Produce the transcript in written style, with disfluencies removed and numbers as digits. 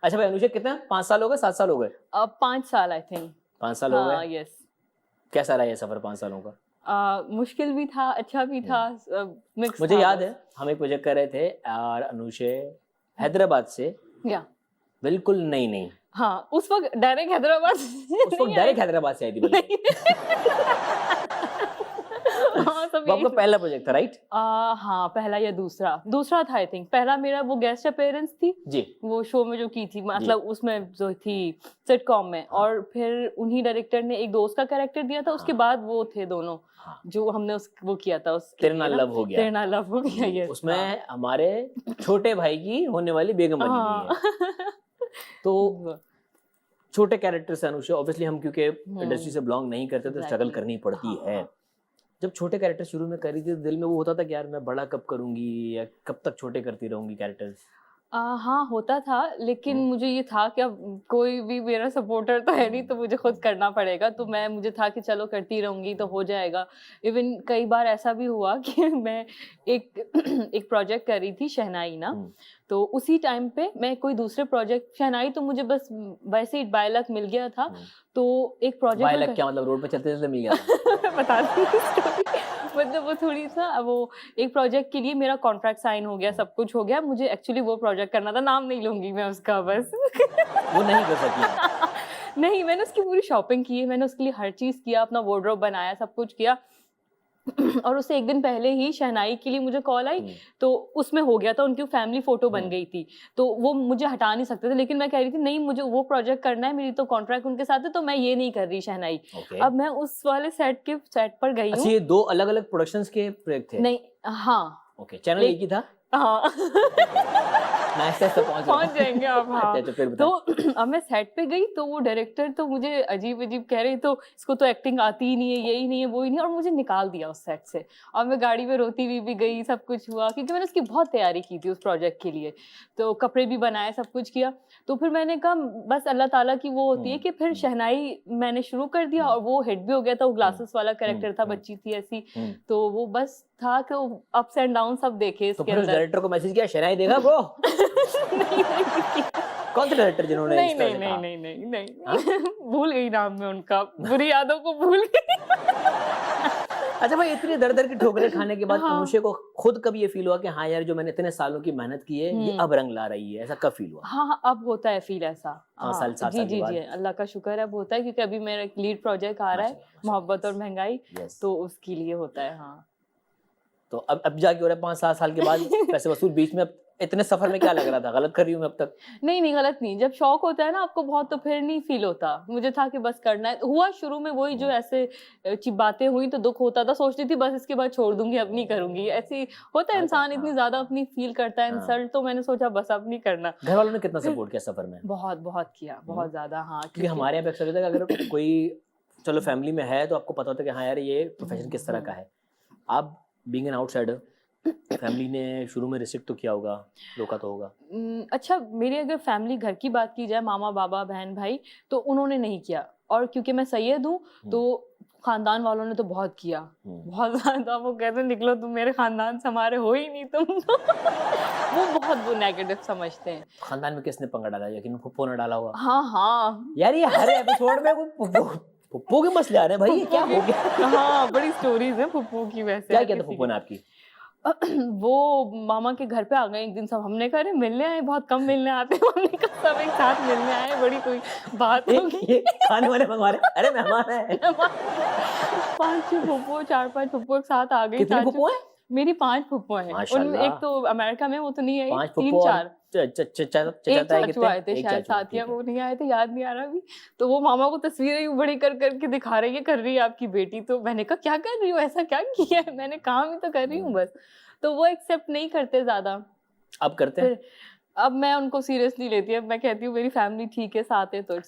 अच्छा भाई अनुष्का कितना 5 साल हो गए 7 साल हो गए? 5 साल आई थिंक। 5 साल हो हाँ गए। यस। कैसा रहा ये सफर 5 सालों का? मुश्किल भी था, अच्छा भी था, मिक्स मुझे था याद बस। है हम एक प्रोजेक्ट कर रहे थे और अनुषे हैदराबाद से या बिल्कुल नई नई हाँ, उस वक्त डायरेक्ट हैदराबाद से उस वक्त नहीं डायरेक्ट आई। हैदराबाद से आई थी बल्कि। हाँ, सब वो यही आपका पहला प्रोजेक्ट था राइट? हाँ, पहला या दूसरा था आई थिंक। पहला मेरा वो गेस्ट अपीयरेंस थी जी वो शो में जो की थी, मतलब उसमें जो थी सिटकॉम में। हाँ। और फिर उन्हीं डायरेक्टर ने एक दोस्त का कैरेक्टर दिया था, उसके हाँ। बाद वो थे दोनों हाँ। जो हमने वो किया था उसके तेरे लिए नाल ना। लव हो गया। तेरे नाल लव हो गया, जी, yes, उसमें हाँ। हमारे छोटे भाई की होने वाली बेगम बनी हुई है। तो छोटे कैरेक्टर से अनुष्का ऑब्वियसली हम क्योंकि इंडस्ट्री से बिलोंग नहीं करते तो स्ट्रगल Exactly. करनी पड़ती हाँ, है। हाँ। जब छोटे कैरेक्टर शुरू में करी थी तो दिल में वो होता था कि यार मैं बड़ा कब करूंगी या कब तक छोटे करती रहूंगी कैरेक्टर्स? हाँ होता था, लेकिन मुझे ये था कि अब कोई भी मेरा सपोर्टर तो है नहीं, तो मुझे खुद करना पड़ेगा। तो मुझे था कि चलो करती रहूंगी तो हो जाएगा। इवन कई बार ऐसा भी हुआ कि मैं एक एक प्रोजेक्ट कर रही थी शहनाई ना, तो उसी टाइम पे मैं कोई दूसरे प्रोजेक्ट, शहनाई तो मुझे बस वैसे ही बाय लक मिल गया था। तो एक प्रोजेक्ट बाय लक क्या मतलब रोड पे चलते चलते मिल गया था? बताती हूँ story। मतलब वो थोड़ी सा वो एक प्रोजेक्ट के लिए मेरा कॉन्ट्रैक्ट साइन हो गया, सब कुछ हो गया। मुझे एक्चुअली वो प्रोजेक्ट करना था, नाम नहीं लूंगी मैं उसका बस। वो नहीं कर सकी। नहीं, मैंने उसकी पूरी शॉपिंग की, मैंने उसके लिए हर चीज किया, अपना वार्डरोब बनाया, सब कुछ किया। और उससे एक दिन पहले ही शहनाई के लिए मुझे कॉल आई, तो उसमें हो गया था, उनकी फैमिली फोटो बन गई थी, तो वो मुझे हटा नहीं सकते थे। लेकिन मैं कह रही थी नहीं, मुझे वो प्रोजेक्ट करना है, मेरी तो कॉन्ट्रैक्ट उनके साथ है, तो मैं ये नहीं कर रही शहनाई। अब मैं उस वाले सेट पर गई हूँ। अच्छा ये दो अलग अलग प्रोडक्शंस के प्रोजेक्ट थे? नहीं, हाँ ओके, चैनल एक ही था? हाँ। पहुंच जाएंगे अब। हाँ अच्छा, फिर तो अब मैं सेट पे गई, तो वो डायरेक्टर तो मुझे अजीब अजीब कह रही, तो इसको तो एक्टिंग आती ही नहीं है, यही नहीं है, वो ही नहीं है, और मुझे निकाल दिया उस सेट से। और मैं गाड़ी में रोती हुई भी गई, सब कुछ हुआ, क्योंकि मैंने उसकी बहुत तैयारी की थी उस प्रोजेक्ट के लिए, तो कपड़े भी बनाए, सब कुछ किया। तो फिर मैंने कहा बस अल्लाह ताला की वो होती है कि फिर शहनाई मैंने शुरू कर दिया, और वो हिट भी हो गया था। वो ग्लासेस वाला कैरेक्टर था, बच्ची थी ऐसी, तो वो बस था कि अप्स एंड डाउन सब देखे इसके अंदर। डायरेक्टर को मैसेज किया शहनाई देखा ब्रो? नहीं, कौन से डायरेक्टर जिन्होंने नहीं इस तरह नहीं से नहीं कहा? नहीं नहीं नहीं भूल गई नाम में उनका, बुरी यादों को भूल गई। अच्छा भाई, इतनी दर दर की ठोकरें खाने के बाद हाँ। अनुष्का को खुद कभी ये फील हुआ कि हाँ यार जो मैंने इतने सालों की मेहनत की है ये अब रंग ला रही है, ऐसा कब फील हुआ? हाँ, अब होता है फील ऐसा। 5 साल 7 जी साल के जी बाद? जी, अल्लाह का शुक्र है, अब होता है, क्योंकि अभी मेरा एक लीड प्रोजेक्ट आ रहा है, मोहब्बत और महंगाई, तो उसके लिए होता है। हाँ तो अब जाके हो रहा है 5-7 साल के बाद पैसे वसूल। बीच में अब इतने सफर में क्या लग रहा था, गलत कर रही हूँ मैं अब तक? नहीं गलत नहीं, जब शौक होता है ना आपको बहुत, तो फिर नहीं फील होता। मुझे था कि बस करना है, हुआ शुरू में वही जो ऐसे बातें हुई तो दुख होता था, सोचती थी बस इसके बाद छोड़ दूंगी, अब नहीं करूंगी, ऐसी होता है इंसान, इतनी ज्यादा अपनी फील करता है इंसल्ट, तो मैंने सोचा बस अब नहीं करना। घर वालों ने कितना सपोर्ट किया सफर में? बहुत बहुत किया, बहुत ज्यादा। हाँ, क्योंकि हमारे यहाँ पे अक्सर होता है कि अगर कोई चलो फैमिली में है तो आपको पता होता है कि हाँ यार ये प्रोफेशन किस तरह का है। आप बीइंग एन आउटसाइडर, फैमिली ने शुरू में रिस्ट्रिक्ट तो किया होगा, रोका तो होगा? अच्छा, मेरी अगर फैमिली घर की बात की जाए, मामा बाबा बहन भाई, तो उन्होंने नहीं किया। और क्योंकि मैं सैयद हूँ तो खानदान वालों ने तो बहुत किया, बहुत ज्यादा। वो कहते निकलो तुम मेरे खानदान से, हमारे हो ही नहीं तुम तो। वो बहुत वो नेगेटिव समझते हैं। खानदान में किसने पंगा डाला? यकीन फुप्पो ने डाला होगा। हाँ यार ये हर एपिसोड में फुप्पो के मसले आ रहे हैं भाई, ये क्या हो गया? हाँ, बड़ी स्टोरीज है फुप्पो की। वैसे क्या किया था फुप्पो ने आपकी? वो मामा के घर पे आ गए एक दिन सब, हमने कहा मिलने आए, बहुत कम मिलने आते हैं, हमने कहा सब एक साथ मिलने आए, बड़ी कोई बात होगी। ये खाने वाले मंगवा रहे, अरे मेहमान है। 5-6 फुप्पो, 4-5 फुप्पो एक साथ आ गई। कितनी फुप्पो है? मेरी 5 फुप्पो हैं। उनमें एक तो अमेरिका में, वो तो नहीं आई, 3-4 एक चाचू आए थे शायद साथ, या वो नहीं आए थे, याद नहीं आ रहा अभी। तो वो मामा को तस्वीरें यूं बड़ी कर करके दिखा रही है, कर रही है आपकी बेटी। तो मैंने कहा क्या कर रही हो, ऐसा क्या किया है? मैंने काम ही तो कर रही हूँ बस। तो वो एक्सेप्ट नहीं करते ज्यादा। अब करते हैं? अब मैं उनको सीरियसली लेती है, मैं कहती हूँ मेरी फैमिली ठीक है, साथ है तो